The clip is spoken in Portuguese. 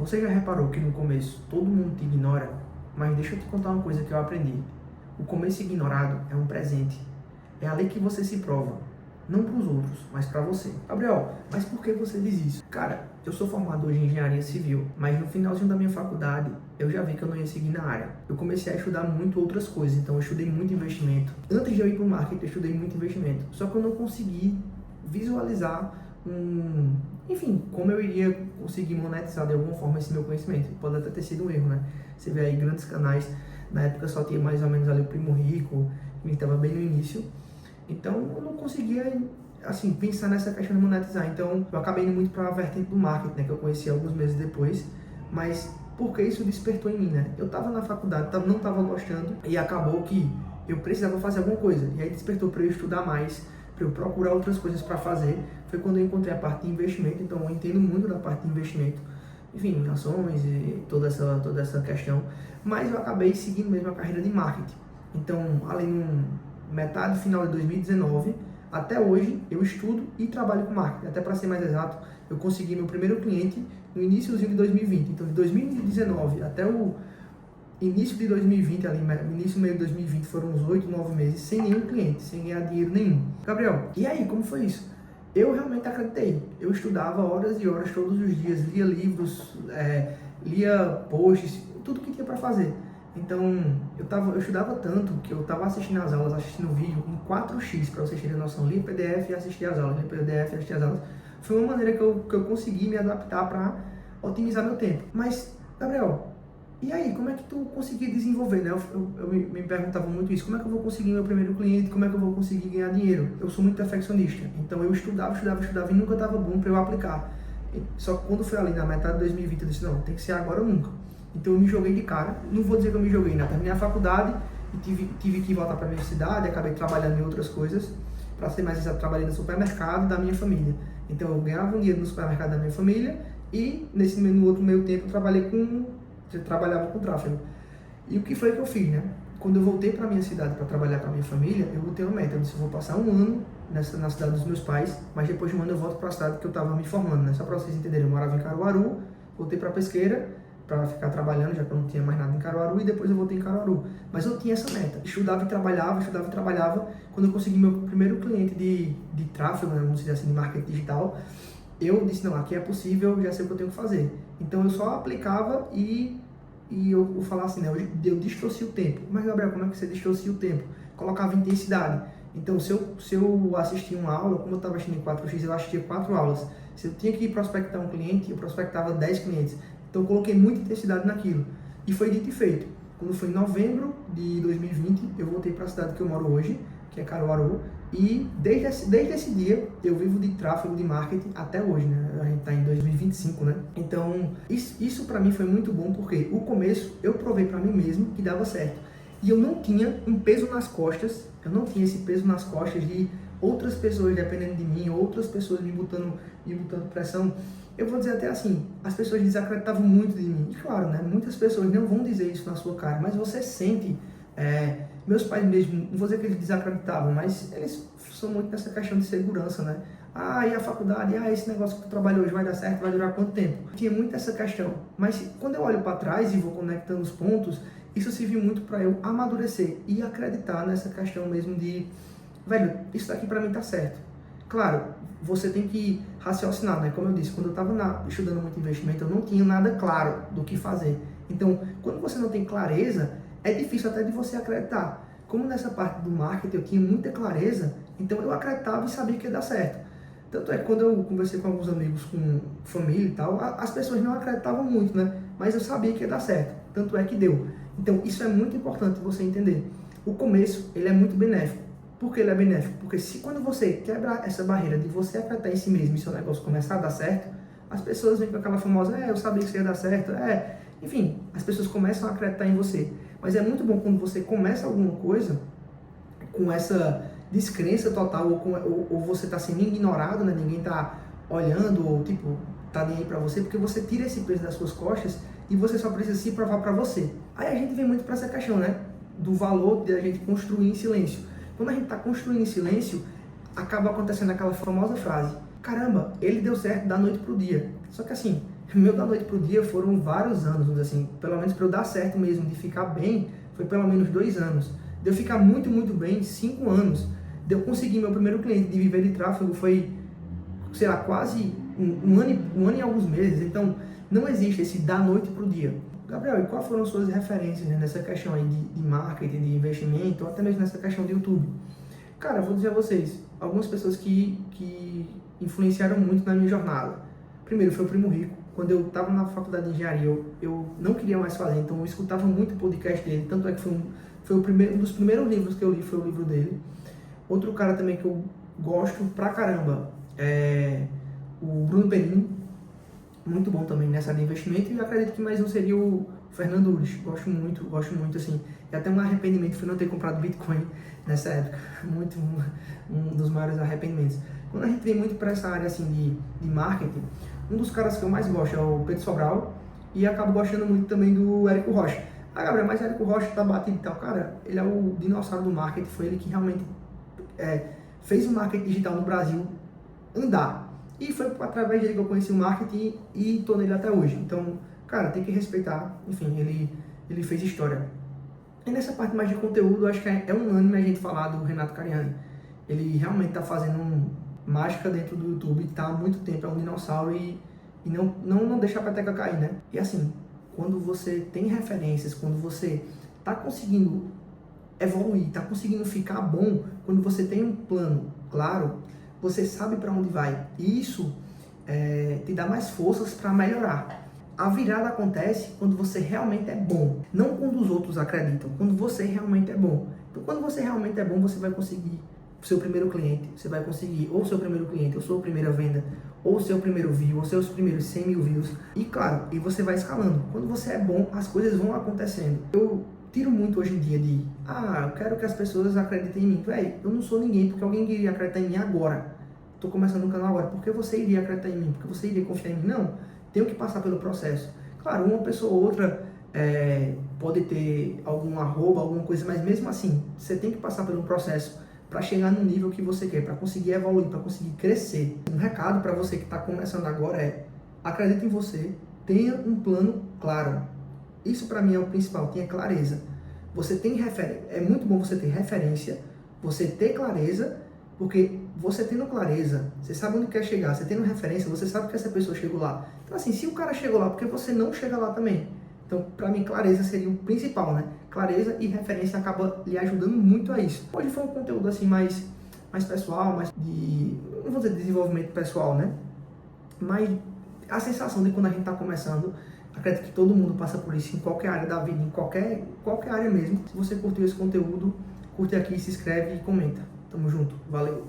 Você já reparou que no começo todo mundo te ignora? Mas deixa eu te contar uma coisa que eu aprendi. O começo ignorado é um presente. É ali que você se prova. Não para os outros, mas para você. Gabriel, mas por que você diz isso? Cara, eu sou formado hoje em engenharia civil, mas no finalzinho da minha faculdade eu já vi que eu não ia seguir na área. Eu comecei a estudar muito outras coisas, então eu estudei muito investimento. Antes de eu ir para o marketing, eu estudei muito investimento. Só que eu não consegui visualizar enfim, como eu iria conseguir monetizar de alguma forma esse meu conhecimento. Pode até ter sido um erro, né? Você vê aí grandes canais, na época só tinha mais ou menos ali o Primo Rico, que estava bem no início. Então eu não conseguia, assim, pensar nessa questão de monetizar. Então eu acabei indo muito para a vertente do marketing, né? Que eu conheci alguns meses depois. Mas porque isso despertou em mim, né? Eu estava na faculdade, não estava gostando e acabou que eu precisava fazer alguma coisa. E aí despertou para eu estudar mais, para eu procurar outras coisas para fazer. Foi quando eu encontrei a parte de investimento, então eu entendo muito da parte de investimento, enfim, ações e toda essa questão, mas eu acabei seguindo mesmo a carreira de marketing. Então, além metade final de 2019, até hoje eu estudo e trabalho com marketing. Até para ser mais exato, eu consegui meu primeiro cliente no iníciozinho de 2020. Então, de 2019 até o início de 2020, ali, início meio de 2020, foram uns 8, 9 meses sem nenhum cliente, sem ganhar dinheiro nenhum. Gabriel, e aí, como foi isso? Eu realmente acreditei. Eu estudava horas e horas todos os dias, lia livros, lia posts, tudo que tinha para fazer. Então, eu estudava tanto que eu estava assistindo as aulas, assistindo o vídeo em 4x, para vocês terem noção. Lia PDF e assistia as aulas, lia PDF e assistia as aulas. Foi uma maneira que eu consegui me adaptar para otimizar meu tempo. Mas, Gabriel, e aí, como é que tu conseguia desenvolver, né? Eu me perguntava muito isso, como é que eu vou conseguir meu primeiro cliente, como é que eu vou conseguir ganhar dinheiro? Eu sou muito perfeccionista, então eu estudava e nunca estava bom para eu aplicar. Só que quando foi ali na metade de 2020, eu disse, não, tem que ser agora ou nunca. Então eu me joguei de cara, não vou dizer que eu me joguei, né? Terminei a faculdade e tive que voltar para a minha cidade, acabei trabalhando em outras coisas, para ser mais exato, trabalhei no supermercado da minha família. Então eu ganhava um dinheiro no supermercado da minha família e no outro meio tempo eu trabalhava com tráfego. E o que foi que eu fiz, né? Quando eu voltei para minha cidade para trabalhar com a minha família, eu botei uma meta. Eu disse, eu vou passar um ano na cidade dos meus pais, mas depois de um ano eu volto para a cidade que eu estava me formando, né? Só para vocês entenderem, eu morava em Caruaru, voltei para Pesqueira para ficar trabalhando, já que eu não tinha mais nada em Caruaru, e depois eu voltei em Caruaru. Mas eu tinha essa meta. Estudava e trabalhava. Quando eu consegui meu primeiro cliente de tráfego, né? Vamos dizer assim, de marketing digital, eu disse, não, aqui é possível, já sei o que eu tenho que fazer. Então eu só aplicava e eu falava assim, né, eu distorci o tempo. Mas, Gabriel, como é que você distorcia o tempo? Colocava intensidade. Então, se eu assistia uma aula, como eu estava assistindo em 4x, eu assistia 4 aulas. Se eu tinha que prospectar um cliente, eu prospectava 10 clientes. Então, eu coloquei muita intensidade naquilo. E foi dito e feito. Quando foi em novembro de 2020, eu voltei para a cidade que eu moro hoje, que é Caruaru, e desde esse dia eu vivo de tráfego, de marketing até hoje, né? A gente está em 2025, né? Então, isso para mim foi muito bom, porque o começo eu provei para mim mesmo que dava certo. E eu não tinha um peso nas costas, eu não tinha esse peso nas costas de outras pessoas dependendo de mim, outras pessoas me botando pressão. Eu vou dizer até assim, as pessoas desacreditavam muito de mim. E claro, né? Muitas pessoas não vão dizer isso na sua cara, mas você sente... meus pais mesmo, não vou dizer que eles desacreditavam, mas eles são muito nessa questão de segurança, né? Ah, e a faculdade? Ah, esse negócio que tu trabalha hoje vai dar certo, vai durar quanto tempo? Tinha muito essa questão. Mas quando eu olho para trás e vou conectando os pontos, isso serviu muito para eu amadurecer e acreditar nessa questão mesmo de, velho, isso daqui para mim tá certo. Claro, você tem que raciocinar, né? Como eu disse, quando eu estava estudando muito investimento, eu não tinha nada claro do que fazer. Então, quando você não tem clareza, é difícil até de você acreditar. Como nessa parte do marketing eu tinha muita clareza, então eu acreditava e sabia que ia dar certo. Tanto é que quando eu conversei com alguns amigos, com família e tal, as pessoas não acreditavam muito, né? Mas eu sabia que ia dar certo. Tanto é que deu. Então isso é muito importante você entender. O começo, ele é muito benéfico. Por que ele é benéfico? Porque se quando você quebra essa barreira de você acreditar em si mesmo e seu negócio começar a dar certo, as pessoas vêm com aquela famosa, eu sabia que isso ia dar certo, enfim, as pessoas começam a acreditar em você. Mas é muito bom quando você começa alguma coisa com essa descrença total, ou você está sendo ignorado, né? Ninguém está olhando, ou tipo, tá nem aí para você, porque você tira esse peso das suas costas e você só precisa se provar para você. Aí a gente vem muito para essa questão, né? Do valor de a gente construir em silêncio. Quando a gente está construindo em silêncio, acaba acontecendo aquela famosa frase, caramba, ele deu certo da noite pro dia. Só que assim, Meu da noite pro dia foram vários anos, vamos dizer assim, pelo menos para eu dar certo mesmo, de ficar bem, foi pelo menos 2 anos. De eu ficar muito, muito bem, 5 anos. De eu conseguir meu primeiro cliente de viver de tráfego foi, sei lá, quase um ano e alguns meses. Então, não existe esse da noite pro dia. Gabriel, e quais foram suas referências, né, nessa questão aí de marketing, de investimento, ou até mesmo nessa questão de YouTube? Cara, eu vou dizer a vocês, algumas pessoas que influenciaram muito na minha jornada. Primeiro foi o Primo Rico. Quando eu estava na faculdade de engenharia, eu não queria mais fazer, então eu escutava muito o podcast dele. Tanto é que foi um dos primeiros livros que eu li, foi o livro dele. Outro cara também que eu gosto pra caramba é o Bruno Benin, muito bom também nessa área de investimento, e eu acredito que mais um seria o Fernando Ures. Gosto muito, assim. E até um arrependimento foi não ter comprado Bitcoin nessa época. Muito, um dos maiores arrependimentos. Quando a gente vem muito para essa área assim de marketing, um dos caras que eu mais gosto é o Pedro Sobral, e acabo gostando muito também do Érico Rocha. Ah, Gabriel, mas Érico Rocha tá batido e tal. Cara, ele é o dinossauro do marketing, foi ele que realmente fez o marketing digital no Brasil andar. E foi através dele que eu conheci o marketing e estou nele até hoje. Então, cara, tem que respeitar. Enfim, ele fez história. E nessa parte mais de conteúdo, acho que é unânime a gente falar do Renato Cariani. Ele realmente está fazendo mágica dentro do YouTube, está há muito tempo, é um dinossauro e não deixa a peteca cair, né? E assim, quando você tem referências, quando você está conseguindo evoluir, está conseguindo ficar bom, quando você tem um plano claro, você sabe para onde vai. E isso te dá mais forças para melhorar. A virada acontece quando você realmente é bom, não quando os outros acreditam, quando você realmente é bom. Então, quando você realmente é bom, você vai conseguir o seu primeiro cliente, você vai conseguir ou o seu primeiro cliente, ou sua primeira venda, ou o seu primeiro view, ou seus primeiros 100 mil views. E claro, e você vai escalando. Quando você é bom, as coisas vão acontecendo. Eu tiro muito hoje em dia de, eu quero que as pessoas acreditem em mim. Véi, eu não sou ninguém porque alguém iria acreditar em mim agora. Tô começando o canal agora. Por que você iria acreditar em mim? Porque você iria confiar em mim? Não. Tenho que passar pelo processo. Claro, uma pessoa ou outra pode ter algum arroba, alguma coisa, mas mesmo assim, você tem que passar pelo processo para chegar no nível que você quer, para conseguir evoluir, para conseguir crescer. Um recado para você que está começando agora é: acredite em você, tenha um plano claro. Isso para mim é o principal, tenha clareza. Você tem referência, é muito bom você ter referência, você ter clareza, porque você tendo clareza, você sabe onde quer chegar, você tendo referência, você sabe que essa pessoa chegou lá. Então assim, se o cara chegou lá, por que você não chega lá também? Então, para mim, clareza seria o principal, né? Clareza e referência acaba lhe ajudando muito a isso. Hoje foi um conteúdo assim mais pessoal, mais de, não vou dizer desenvolvimento pessoal, né? Mas a sensação de quando a gente está começando, acredito que todo mundo passa por isso em qualquer área da vida, em qualquer área mesmo. Se você curtiu esse conteúdo, curte aqui, se inscreve e comenta. Tamo junto, valeu!